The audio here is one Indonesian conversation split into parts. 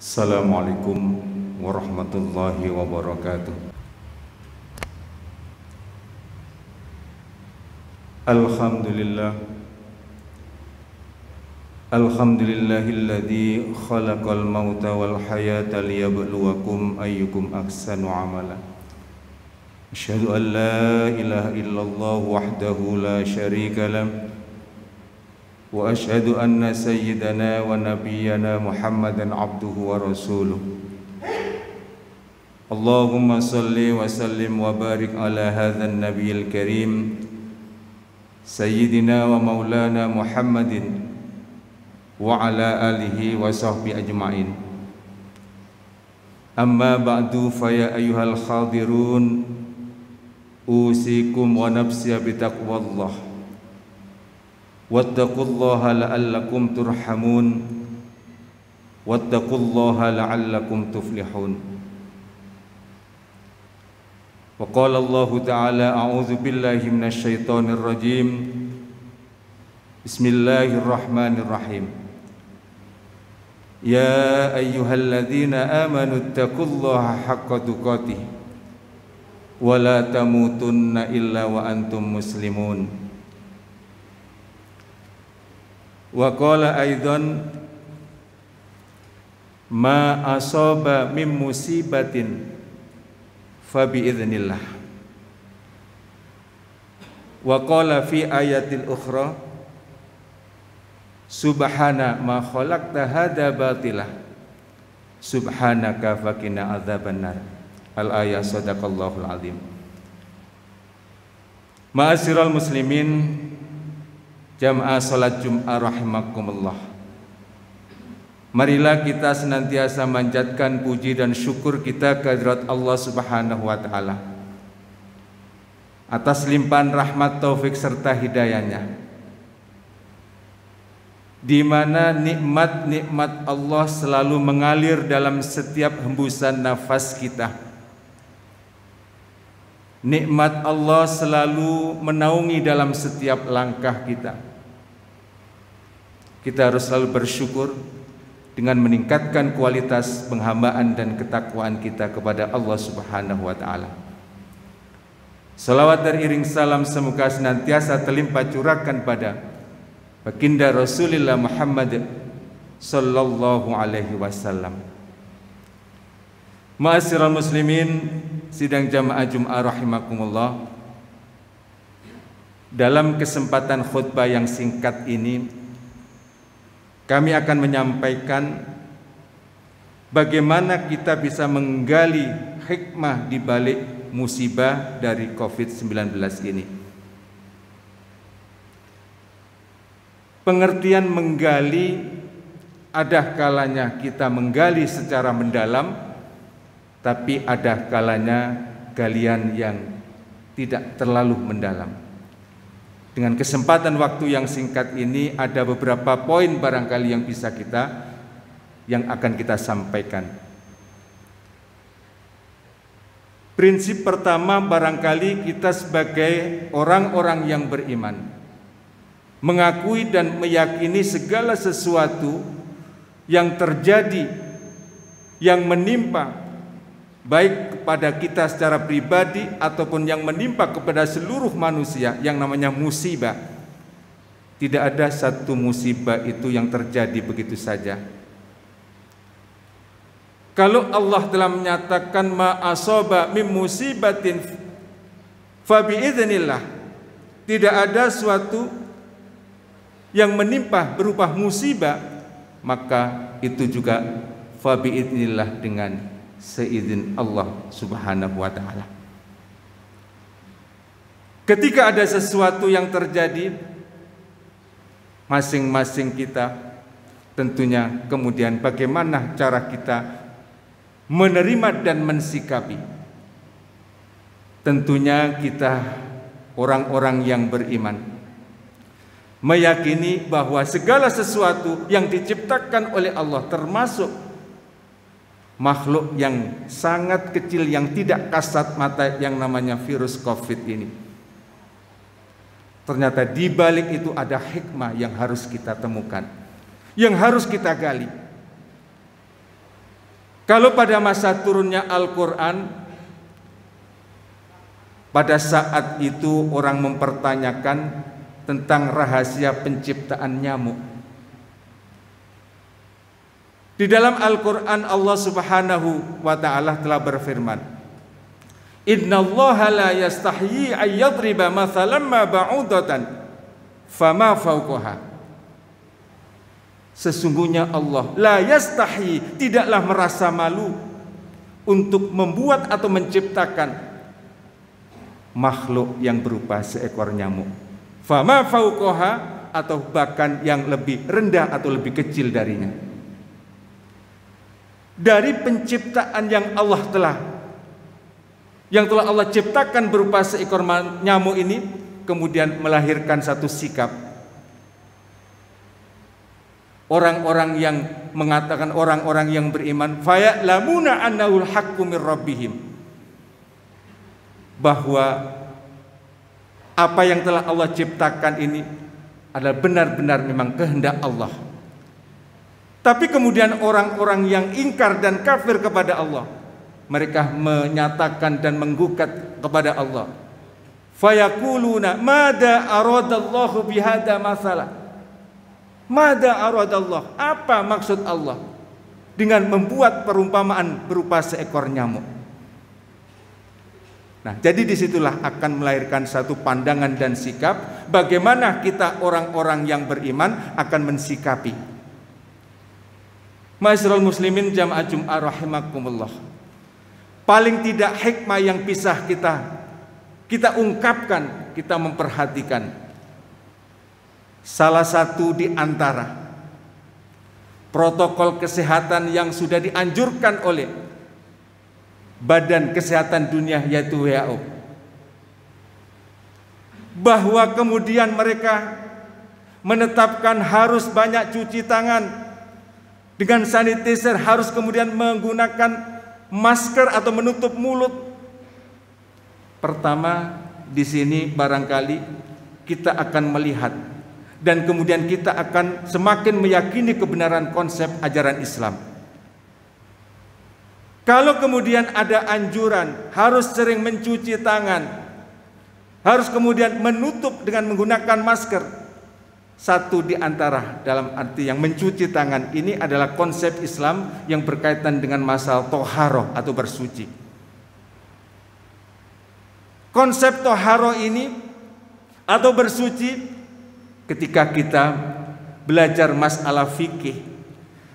Assalamualaikum warahmatullahi wabarakatuh. Alhamdulillah. Alhamdulillahilladzi khalaqal mauta wal hayata liyabluwakum ayyukum ahsanu amala. Asyhadu an la ilaha illallah wahdahu la syarika lah. Wa asyhadu anna sayyidana wa nabiyyana Muhammadan abduhu wa rasuluh. Allahumma salli wa sallim wa barik ala hadzal nabiyil karim sayyidina wa maulana Muhammadin wa ala alihi wa sahbihi ajma'in. Amma ba'du, fa ya ayyuhal khadirun usikum wa nafsi bitaqwallah. Wattaqullaha la'allakum turhamun. Wattaqullaha la'allakum tuflihun. Wa qala Allah ta'ala a'udzu billahi minasy syaithanir rajim. Bismillahirrahmanirrahim. Ya ayyuhalladzina amanu taqullaha haqqa tuqatih wa la tamutunna illa wa antum muslimun. Wa qala aidan ma asaba min musibatin fa bi idznillah. Wa qala fi ayatil ukhra subhana ma khalaqta hadza batilah subhanaka faqina adzabannar. Al-ayah. Sadaqallahul azim. Ma'asyiral muslimin, jamaah salat Jum'ah rahimakumullah. Marilah kita senantiasa manjatkan puji dan syukur kita kehadirat Allah Subhanahu wa taala atas limpahan rahmat, taufik serta hidayahnya, di mana nikmat-nikmat Allah selalu mengalir dalam setiap hembusan nafas kita. Nikmat Allah selalu menaungi dalam setiap langkah kita. Kita harus selalu bersyukur dengan meningkatkan kualitas penghambaan dan ketakwaan kita kepada Allah Subhanahu wa taala. Salawat dan iring salam semoga senantiasa terlimpah curahkan pada baginda Rasulullah Muhammad sallallahu alaihi wasallam. Ma'asyiral muslimin, sidang jamaah Jum'ah rahimakumullah. Dalam kesempatan khutbah yang singkat ini, kami akan menyampaikan bagaimana kita bisa menggali hikmah di balik musibah dari COVID-19 ini. Pengertian menggali, ada kalanya kita menggali secara mendalam, tapi ada kalanya galian yang tidak terlalu mendalam. Dengan kesempatan waktu yang singkat ini, ada beberapa poin barangkali yang akan kita sampaikan. Prinsip pertama, barangkali kita sebagai orang-orang yang beriman mengakui dan meyakini segala sesuatu yang terjadi, yang menimpa, baik kepada kita secara pribadi ataupun yang menimpa kepada seluruh manusia, yang namanya musibah. Tidak ada satu musibah itu yang terjadi begitu saja. Kalau Allah telah menyatakan ma asaba min musibatin fa bi idznillah, tidak ada suatu yang menimpa berupa musibah, maka itu juga fa bi idznillah, dengan seizin Allah Subhanahu wa taala. Ketika ada sesuatu yang terjadi, masing-masing kita tentunya kemudian bagaimana cara kita menerima dan mensikapi. Tentunya kita orang-orang yang beriman meyakini bahwa segala sesuatu yang diciptakan oleh Allah, termasuk makhluk yang sangat kecil yang tidak kasat mata yang namanya virus COVID ini, ternyata di balik itu ada hikmah yang harus kita temukan, yang harus kita gali. Kalau pada masa turunnya Al-Quran, pada saat itu orang mempertanyakan tentang rahasia penciptaan nyamuk. Di dalam Al-Quran Allah Subhanahu wa ta'ala telah berfirman, Innallaha la yastahyi ayyadriba mathalan ma ba'udatan fama fawqaha. Sesungguhnya Allah la yastahyi, tidaklah merasa malu untuk membuat atau menciptakan makhluk yang berupa seekor nyamuk. Fama fawqaha, atau bahkan yang lebih rendah atau lebih kecil darinya. Dari penciptaan yang telah Allah ciptakan berupa seekor nyamuk ini, kemudian melahirkan satu sikap. Orang-orang yang mengatakan, orang-orang yang beriman, faya'lamuna annahul haqqu mir rabbihim, bahwa apa yang telah Allah ciptakan ini adalah benar-benar memang kehendak Allah. Tapi kemudian orang-orang yang ingkar dan kafir kepada Allah, mereka menyatakan dan menggugat kepada Allah. Fayaquluna mada aradallahu bihada mathala. Mada aradallah, apa maksud Allah dengan membuat perumpamaan berupa seekor nyamuk? Nah, jadi disitulah akan melahirkan satu pandangan dan sikap bagaimana kita orang-orang yang beriman akan mensikapi. Ma'asyiral muslimin jamaah Jum'ah rahimakumullah. Paling tidak hikmah yang bisa kita ungkapkan, kita memperhatikan. Salah satu di antara protokol kesehatan yang sudah dianjurkan oleh Badan Kesehatan Dunia yaitu WHO, bahwa kemudian mereka menetapkan harus banyak cuci tangan dengan sanitizer, harus kemudian menggunakan masker atau menutup mulut. Pertama, di sini barangkali kita akan melihat dan kemudian kita akan semakin meyakini kebenaran konsep ajaran Islam. Kalau kemudian ada anjuran harus sering mencuci tangan, harus kemudian menutup dengan menggunakan masker, satu di antara dalam arti yang mencuci tangan ini adalah konsep Islam yang berkaitan dengan masalah toharoh atau bersuci. Konsep toharoh ini atau bersuci, ketika kita belajar masalah fikih,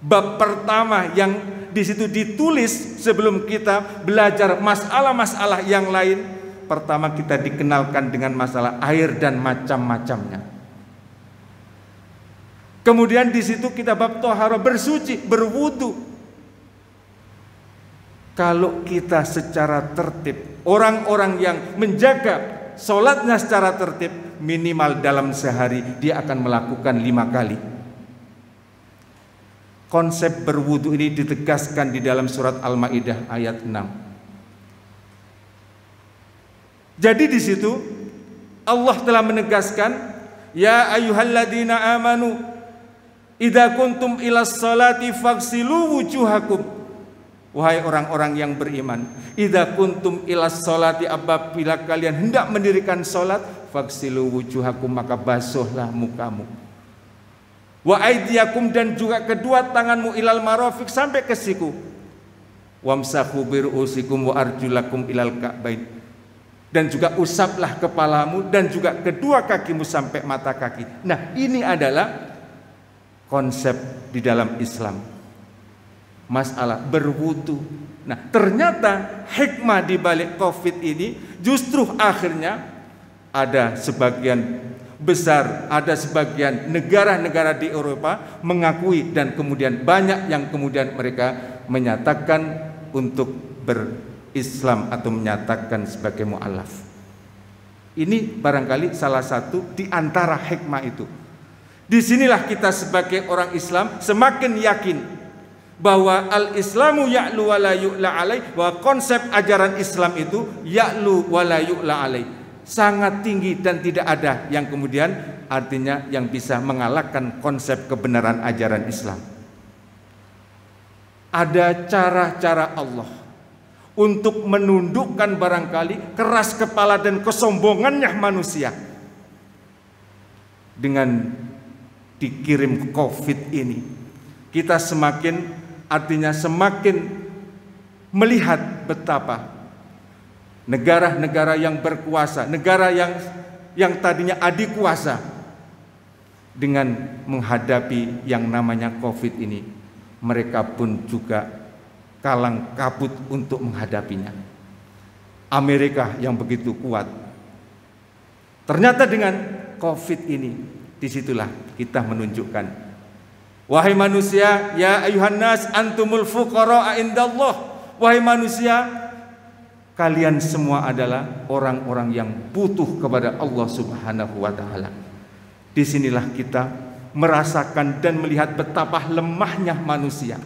bab pertama yang di situ ditulis sebelum kita belajar masalah-masalah yang lain, pertama kita dikenalkan dengan masalah air dan macam-macamnya. Kemudian di situ kita bab toharoh, bersuci, berwudu. Kalau kita secara tertib, orang-orang yang menjaga sholatnya secara tertib, minimal dalam sehari dia akan melakukan 5 kali. Konsep berwudu ini ditegaskan di dalam surat Al-Maidah ayat 6. Jadi di situ Allah telah menegaskan, ya ayyuhalladzina amanu idza kuntum ilas salati faghsilu wujuhakum. Wahai orang-orang yang beriman, idza kuntum ilas salati, apabila kalian hendak mendirikan salat, faghsilu wujuhakum, maka basuhlah mukamu. Wa aydiyakum, dan juga kedua tanganmu, ilal marafiq, sampai ke siku. Wamsahu biru'usikum wa arjulakum ilal ka'bain, dan juga usaplah kepalamu dan juga kedua kakimu sampai mata kaki. Nah, ini adalah konsep di dalam Islam, masalah berwudu. Nah, ternyata hikmah di balik Covid ini justru akhirnya ada sebagian besar, ada sebagian negara-negara di Eropa mengakui, dan kemudian banyak yang kemudian mereka menyatakan untuk berislam atau menyatakan sebagai mu'alaf. Ini barangkali salah satu di antara hikmah itu. Disinilah kita sebagai orang Islam semakin yakin bahwa al-Islamu ya'lu wa la yu'la alaih, bahwa konsep ajaran Islam itu ya'lu wa la yu'la alaih, sangat tinggi dan tidak ada yang kemudian artinya yang bisa mengalahkan konsep kebenaran ajaran Islam. Ada cara-cara Allah untuk menundukkan barangkali keras kepala dan kesombongannya manusia. Dengan dikirim COVID ini, kita semakin melihat betapa negara-negara yang berkuasa, negara yang tadinya adikuasa, dengan menghadapi yang namanya COVID ini, mereka pun juga kalang kabut untuk menghadapinya. Amerika yang begitu kuat, ternyata dengan COVID ini, disitulah kita menunjukkan, wahai manusia, ya ayuhan nas antumul fuqara indallah, wahai manusia, kalian semua adalah orang-orang yang butuh kepada Allah Subhanahu wa taala. Disinilah kita merasakan dan melihat betapa lemahnya manusia.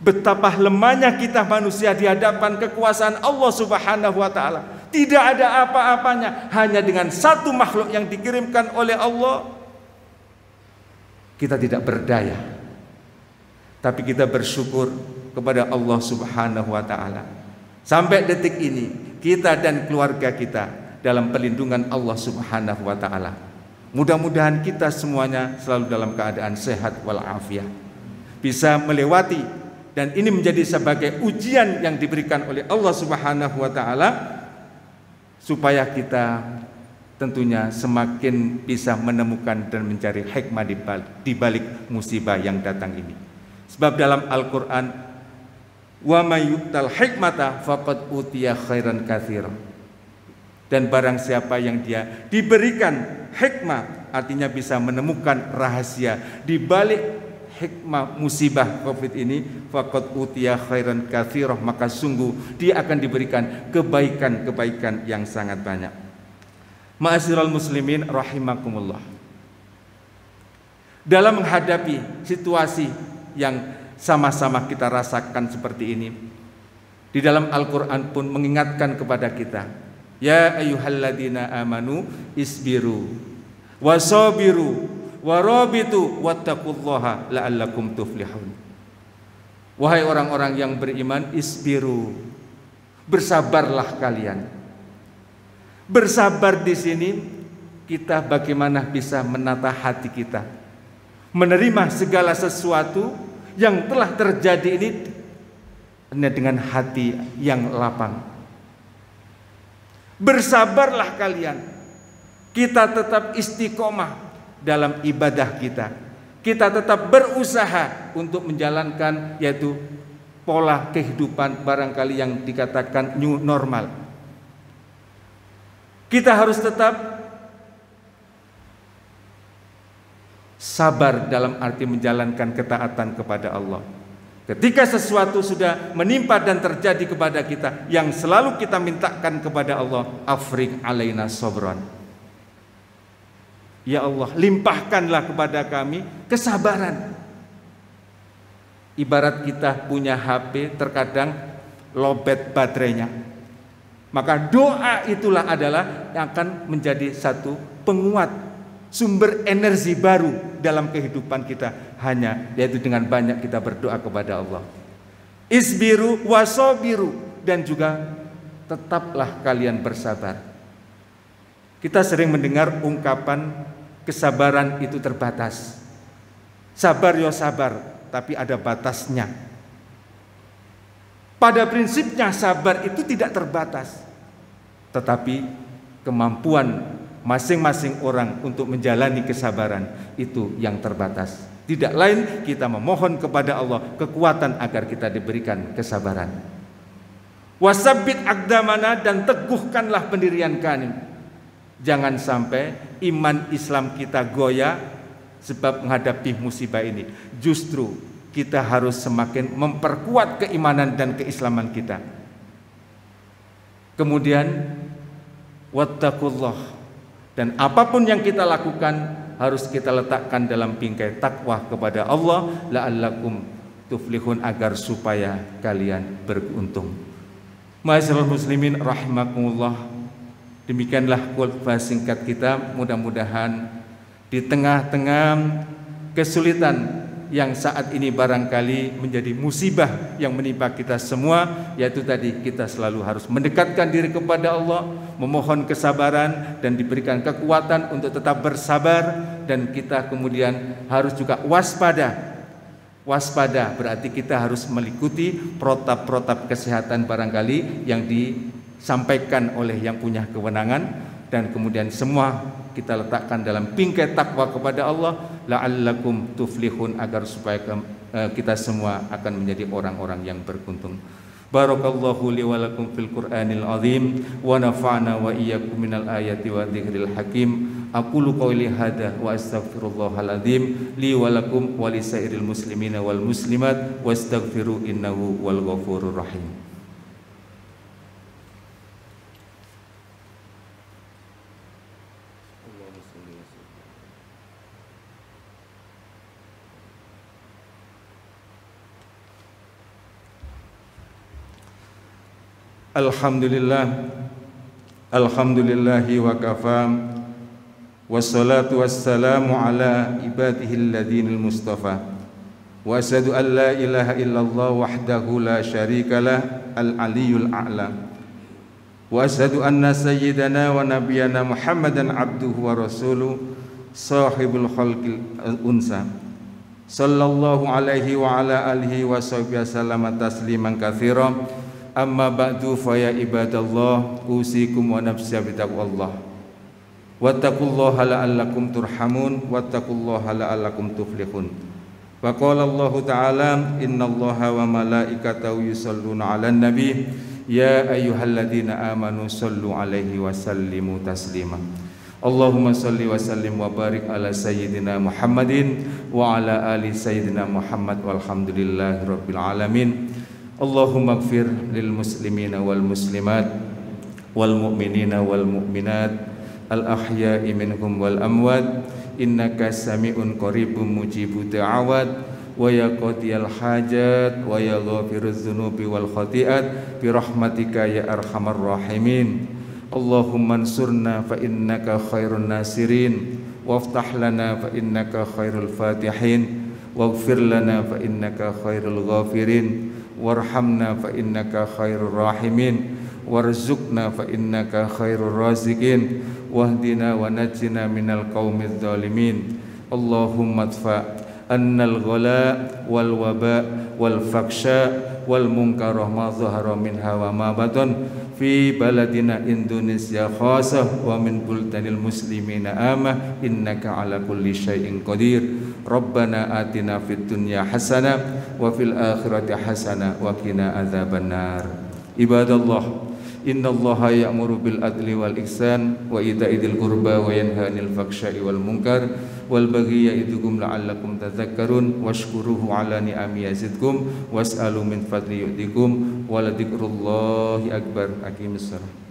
Betapa lemahnya kita manusia di hadapan kekuasaan Allah Subhanahu wa taala. Tidak ada apa-apanya, hanya dengan satu makhluk yang dikirimkan oleh Allah. Kita tidak berdaya, tapi kita bersyukur kepada Allah Subhanahu wa taala. Sampai detik ini kita dan keluarga kita dalam perlindungan Allah Subhanahu wa taala. Mudah-mudahan kita semuanya selalu dalam keadaan sehat walafiat, bisa melewati, dan ini menjadi sebagai ujian yang diberikan oleh Allah Subhanahu wa taala, supaya kita tentunya semakin bisa menemukan dan mencari hikmah di balik musibah yang datang ini. Sebab dalam Al-Qur'an, wa may yu'tal hikmata faqad utiya khairan katsira. Dan barang siapa yang dia diberikan hikmah, artinya bisa menemukan rahasia di balik hikmah musibah COVID ini, faqad utiya khairan katsira, maka sungguh dia akan diberikan kebaikan-kebaikan yang sangat banyak. Ma'asyiral muslimin rahimakumullah. Dalam menghadapi situasi yang sama-sama kita rasakan seperti ini, di dalam Al-Qur'an pun mengingatkan kepada kita, ya ayyuhalladzina amanu isbiru wasabiru warabitu wattaqullaha la'allakum tuflihun. Wahai orang-orang yang beriman, isbiru, bersabarlah kalian. Bersabar di sini kita bagaimana bisa menata hati kita, menerima segala sesuatu yang telah terjadi ini dengan hati yang lapang. Bersabarlah kalian. Kita tetap istiqomah dalam ibadah kita. Kita tetap berusaha untuk menjalankan yaitu pola kehidupan barangkali yang dikatakan new normal. Kita harus tetap sabar dalam arti menjalankan ketaatan kepada Allah. Ketika sesuatu sudah menimpa dan terjadi kepada kita, yang selalu kita mintakan kepada Allah, afriq alaina sabran. Ya Allah, limpahkanlah kepada kami kesabaran. Ibarat kita punya HP, terkadang lowbat baterainya, maka doa itulah adalah yang akan menjadi satu penguat, sumber energi baru dalam kehidupan kita, hanya yaitu dengan banyak kita berdoa kepada Allah. Isbiru wasabiru, dan juga tetaplah kalian bersabar. Kita sering mendengar ungkapan kesabaran itu terbatas. Sabar ya sabar, tapi ada batasnya. Pada prinsipnya sabar itu tidak terbatas, tetapi kemampuan masing-masing orang untuk menjalani kesabaran itu yang terbatas. Tidak lain kita memohon kepada Allah kekuatan agar kita diberikan kesabaran. Wasabbit aqdamana, dan teguhkanlah pendirian kami. Jangan sampai iman Islam kita goyah sebab menghadapi musibah ini. Justru kita harus semakin memperkuat keimanan dan keislaman kita. Kemudian wattaqullah, dan apapun yang kita lakukan harus kita letakkan dalam bingkai takwa kepada Allah, la'allakum tuflihun, agar supaya kalian beruntung. Ma'asyiral muslimin rahimakumullah, demikianlah khutbah singkat kita. Mudah-mudahan di tengah-tengah kesulitan yang saat ini barangkali menjadi musibah yang menimpa kita semua, yaitu tadi kita selalu harus mendekatkan diri kepada Allah, memohon kesabaran dan diberikan kekuatan untuk tetap bersabar, dan kita kemudian harus juga waspada. Waspada berarti kita harus mengikuti protap-protap kesehatan barangkali yang disampaikan oleh yang punya kewenangan, dan kemudian semua kita letakkan dalam bingkai takwa kepada Allah, la'allakum tuflihun, agar supaya kita semua akan menjadi orang-orang yang beruntung. Barakallahu li wa lakum fil Qur'anil azim wa nafa'na wa iyyakum minal ayati wa dzikril hakim. Aqulu qouli hadza wa astaghfirullahal azim li wa lakum wa lisairil muslimina wal muslimat wastaghfiru innahu wal ghafurur rahim. Alhamdulillah, alhamdulillahi wa kafa, wassalatu wassalamu ala ibadihi alladhinil mustafa, wa asyhadu an la ilaha illallah wahdahu la syarikalah al-aliyyul a'la, wa asyhadu anna sayyidana wa nabiyyana Muhammadan abduhu wa rasuluh sahibul khalqil unsa, sallallahu alaihi wa ala alihi wa sahbihi sallama tasliman katsira. Amma ba'du fa ya ibadallah, usikum wa nafsi bitaqwallah. Wattaqullaha la'allakum turhamun, wattaqullaha la'allakum tuflihun. Wa qala Allah ta'ala, innallaha wa malaikatahu yusholluna 'alan nabi, ya ayyuhalladzina amanu shallu 'alaihi wa sallimu taslima. Allahumma shalli wa sallim wa barik ala sayyidina Muhammadin wa ala ali sayyidina Muhammad walhamdulillahi rabbil alamin. Allahumma ighfir lil muslimina wal muslimat wal mu'minina wal mu'minat al ahya'i minhum wal amwat, innaka sami'un qaribun mujibud da'awat wa ya qadiyal hajat wa ya ghafiruz dzunubi wal khati'at bi rahmatika ya arhamar rahimin. Allahumma ansurna fa innaka khairun nasirin, waftah lana fa innaka khairul fatihin, waghfir lana fa innaka khairul ghafirin, warhamna fa innaka khairur rahimin, warzuqna fa innaka khairur raziqin, wahdina wa najjina minal qaumiz zalimin. Allahumma adfa annal ghala wal waba wal faksha wal munkarah ma zahara minha wa ma batan fi baladina Indonesia khasah wa min buldanil muslimina amah, innaka ala kulli syai'in qadir. Rabbana atina fid dunya hasanah wa fil akhirati hasanah wa qina adzabannar. Ibadallah, innallaha ya'muru bil adli wal ihsan wa ita'i dzil qurba wa yanha 'anil fahsya'i wal munkar wal baghi ya'idukum la'allakum tadhakkarun washkuruhu 'ala ni'ami yazidkum was'alu min fadli yu'tikum wa la dzikrullahi akbar. Aqimissalah.